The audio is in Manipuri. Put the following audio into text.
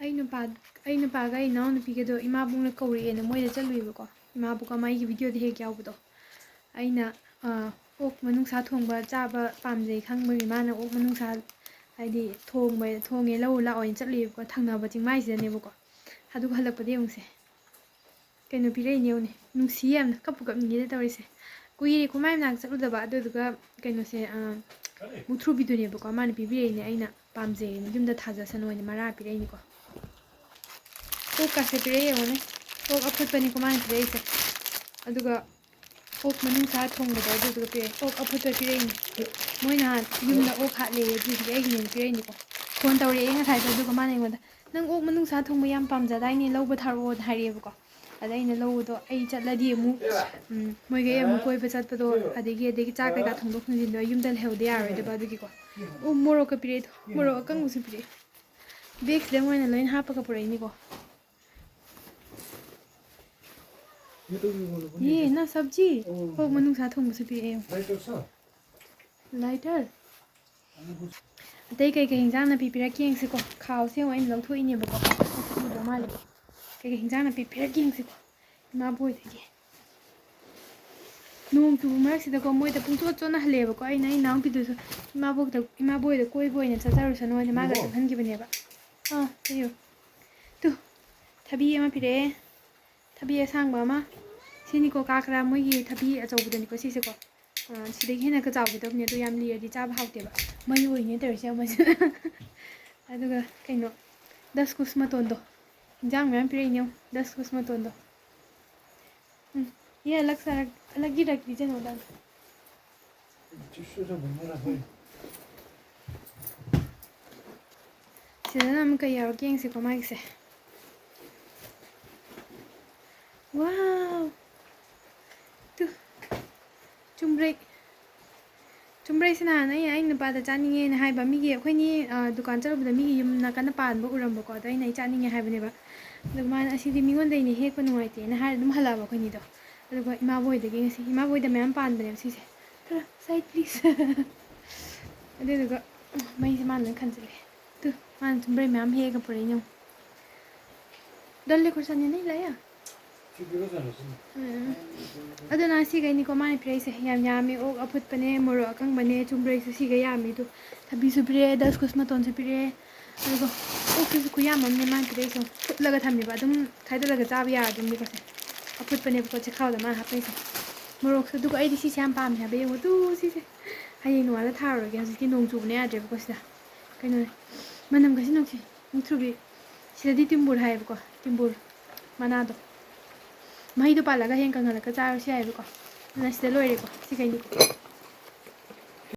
ꯑꯩ ꯅꯨꯄꯥꯒ ꯑꯩ ꯏꯅꯥꯎꯅꯨꯄꯤꯒꯗꯣ ꯏꯃꯥꯕꯨꯡꯅ ꯀꯧꯔꯛꯑꯦꯅ ꯃꯣꯏꯗ ꯆꯠꯂꯨꯏꯕꯀꯣ ꯏꯃꯥꯕꯨꯡ ꯑꯃꯒꯤ ꯚꯤꯗꯤꯑꯣꯗ ꯍꯦꯛ ꯌꯥꯎꯕꯗꯣ ꯑꯩꯅ ꯑꯣꯛ ꯃꯅꯨꯡꯁꯥ ꯊꯣꯡꯕ ꯆꯥꯕ ꯄꯥꯝꯖꯩ ꯈꯪꯕꯒꯤ ꯃꯥꯅ ꯑꯣꯛ ꯃꯅꯨꯡꯁꯥ ꯍꯥꯏꯗꯤ ꯊꯣꯡꯉꯦ ꯂꯧ ꯂꯥꯛꯑꯣꯅ ꯆꯠꯂꯨꯏꯕꯀꯣ ꯊꯪꯅꯕ ꯆꯤꯡꯃꯥꯏꯁꯤꯗꯅꯦꯕꯀꯣ ꯑꯗꯨꯒ ꯍꯜꯂꯛꯄꯗ ꯌꯦꯡꯉꯨꯁꯦ ꯀꯩꯅꯣ ꯄꯤꯔꯛꯏꯅꯦ ꯌꯦꯡꯉꯨꯅꯦ ꯅꯨꯡꯁꯤ ꯌꯥꯝꯅ ꯀꯞꯅꯤꯡꯉꯦꯗ ꯇꯧꯔꯤꯁꯦ ꯀꯨꯏꯔꯦ ꯈꯨꯃꯥꯏ ꯃꯅꯥꯛ ꯆꯠꯂꯨꯗꯕ ꯑꯗꯨꯗꯨꯒ ꯀꯩꯅꯣꯁꯦ ꯃꯨꯛꯊ꯭ꯔꯨꯕꯤꯗꯨꯅꯦꯕꯀꯣ ꯃꯥꯅ ꯄꯤꯕꯤꯔꯛꯏꯅꯦ ꯑꯩꯅ ꯄꯥꯝꯖꯩꯅ ꯌꯨꯝꯗ ꯊꯥꯖꯁꯅꯣꯅ ꯃꯔꯥ ꯄꯤꯔꯛꯏꯅꯤꯀꯣ ꯑꯣꯛꯀꯥꯁꯦ ꯄꯤꯔꯛꯑꯦ ꯌꯦꯡꯉꯨꯅꯦ ꯑꯣꯛ ꯑꯐꯨꯠꯄꯅꯤꯀꯣ ꯃꯥꯅ ꯄꯤꯔꯛꯏꯁꯦ ꯑꯗꯨꯒ ꯑꯣꯛ ꯃꯅꯨꯡꯁꯥ ꯊꯣꯡꯕꯗꯣ ꯑꯗꯨꯗꯨꯒ ꯄꯤꯔꯛꯑꯦ ꯑꯣꯛ ꯑꯐꯨꯠꯄ ꯄꯤꯔꯛꯏꯅꯦ ꯃꯣꯏ ꯅꯍꯥꯟ ꯌꯨꯝꯗ ꯑꯣꯛ ꯍꯥꯠꯂꯦ ꯑꯗꯨꯗꯨꯒꯤ ꯑꯩꯒꯤꯅꯦꯅ ꯄꯤꯔꯛꯏꯅꯤꯀꯣ ꯐꯣꯟ ꯇꯧꯔꯛꯑꯦ ꯉꯁꯥꯏꯗꯣ ꯑꯗꯨꯒ ꯃꯥꯅ ꯑꯩꯉꯣꯟꯗ ꯅꯪ ꯑꯣꯛ ꯃꯅꯨꯡꯁꯥ ꯊꯣꯡꯕ ꯌꯥꯝ ꯄꯥꯝꯖꯗꯥꯏꯅꯦ ꯂꯧꯕ ꯊꯥꯔꯛꯑꯣꯅ ꯍꯥꯏꯔꯛꯑꯦꯕꯀꯣ ꯑꯗ ꯑꯩꯅ ꯂꯧꯕꯗꯣ ꯑꯩ ꯆꯠꯂꯗꯤ ꯑꯃꯨꯛ ꯃꯣꯏꯒꯩ ꯑꯃꯨꯛ ꯀꯣꯏꯕ ꯆꯠꯄꯗꯣ ꯑꯗꯒꯤ ꯆꯥꯛ ꯀꯩꯀꯥ ꯊꯣꯡꯗꯣꯛ ꯊꯣꯡꯖꯤꯟꯗꯣ ꯑꯩ ꯌꯨꯝꯗ ꯂꯩꯍꯧꯗ ꯌꯥꯔꯣꯏꯗꯕ ꯑꯗꯨꯒꯤꯀꯣ ꯑꯣ ꯃꯣꯔꯣꯛꯀ ꯄꯤꯔꯛꯑꯦꯗꯣ ꯃꯣꯔꯣꯛ ꯑꯀꯪꯕꯁꯨ ꯄꯤꯔꯛꯑꯦ ꯕꯦꯒꯁꯤꯗ ꯃꯣꯏꯅ ꯂꯣꯏꯅ ꯍꯥꯞꯄꯒ ꯄꯨꯔꯛꯏꯅꯤꯀꯣ ये ना सब्जी ओक मनुंसा थोंबसु पिरꯛꯑꯦ लाइटर अतई कई हिंजां नापी पिरꯛꯀꯦ ꯌꯦꯡꯁꯤꯀꯣ ꯈꯥꯎꯁꯦ ꯑꯃꯨꯛ ꯑꯩꯅ ꯂꯧꯊꯣꯛꯏꯅꯦꯕꯀꯣ ꯎꯗ ꯃꯥꯜꯂꯦ ꯀꯩ ꯍꯤंꯖꯥꯡ ꯅꯥꯄꯤ ꯄꯤꯔꯛꯀꯦ ꯌꯦꯡꯁꯤꯀꯣ ꯏꯃꯥꯕꯣꯏꯗꯒꯤ ꯅꯣꯡ ꯆꯨꯕ ꯃꯔꯛꯁꯤꯗꯀꯣ ꯃꯣꯏꯗ ꯄꯨꯡꯆꯣꯠ ꯆꯣꯠꯅꯍꯜꯂꯦꯕꯀꯣ ꯑꯩꯅ ꯏꯅꯥꯎꯄꯤꯗꯨꯁꯨ ꯏꯃꯥꯕꯣꯏꯗ ꯀꯣꯏꯕ ꯑꯣꯏꯅ ꯆꯠꯆꯔꯨꯁꯅꯣꯅ ꯃꯥꯒ ꯆꯠꯍꯟꯈꯤꯕꯅꯦꯕ ꯀꯩꯌꯣ ꯇꯨ ꯊꯕꯤ ꯑꯃ ꯄꯤꯔꯛꯑꯦ ꯊꯕꯤ ꯑꯁꯥꯡꯕ ꯑꯃ ꯁꯤꯅꯤꯀꯣ ꯀꯥꯈ꯭ꯔꯥ ꯃꯣꯏꯒꯤ ꯊꯕꯤ ꯑꯆꯧꯕꯗꯅꯤꯀꯣ ꯁꯤꯁꯦꯀꯣ ꯁꯤꯗꯒꯤ ꯍꯦꯟꯅ ꯆꯥꯎꯒꯗꯕꯅꯦ ꯑꯗꯣ ꯌꯥꯝ ꯂꯤꯔꯗꯤ ꯆꯥꯕ ꯍꯥꯎꯇꯦꯕ ꯃꯩ ꯑꯣꯏꯅꯦ ꯇꯧꯔꯤꯁꯦ ꯑꯃꯁꯨ ꯑꯗꯨꯒ ꯀꯩꯅꯣ ꯗꯁꯀꯨꯁ ꯃꯇꯣꯟꯗꯣ ꯏꯟꯖꯥꯡ ꯃꯌꯥꯝ ꯄꯤꯔꯛꯏꯅꯦ दस मटोꯟꯗꯣ ये अलग ही रख दीजिए नोडल सिदना अमुक कई यावगे यंगसेको मागिसे वाव तु चुम्ब्रै सिना आई नुपादा चानिंगे हाइबा मिगी अखोइनी दुकान चलबदा मिगी युम नाकन पानबो उरमबको अदा आई चानिंगे हाइबनेबा अदुगा मान असिदि मिंगोंदैनी हेकपा नुंगाइतेना हाइ अदुम हलाबा अखोइनीदो अदुगा इमाबोइदगी ngasi इमाबोइदा मयाम पानबने सिसे खरा साइड प्लीज अदुगा मैसे मान खनजले तु मान चुम्ब्रै मयाम हेगा पुरैनो दल्ले खुरसानी नहीं लाया अदुना सिगैनिको माने पिरैसे याम यामी ओक अफुटपने मोरो अकंगबने चुम्ब्रैसु सिगै यामी दु थबिसु पिरे 10 कुस मतोनसु पिरे अदुगा ओकसु कुयाम अमने मान पिरैसे फुटलगा थमिबा अदुम खाइदलगा चाबा यादुम निकोसे अफुटपने बको चखावदा मा हापैसे मोरोकसु दुगा आइदि सिसे याम पामे हाबे यंगो तु सिसे हयें नोवाला थारोगे हजिकि नोंग चुबने याद्रेबको सिदा कइनो मनम गसि नोंसि मुथ्रुबि सिदादि तिम्बुर हायबको तिम्बुर मनादो महीदो पालागा हें कंगलका चारसु यायबको ना सिदा लोइरेको सिगैनि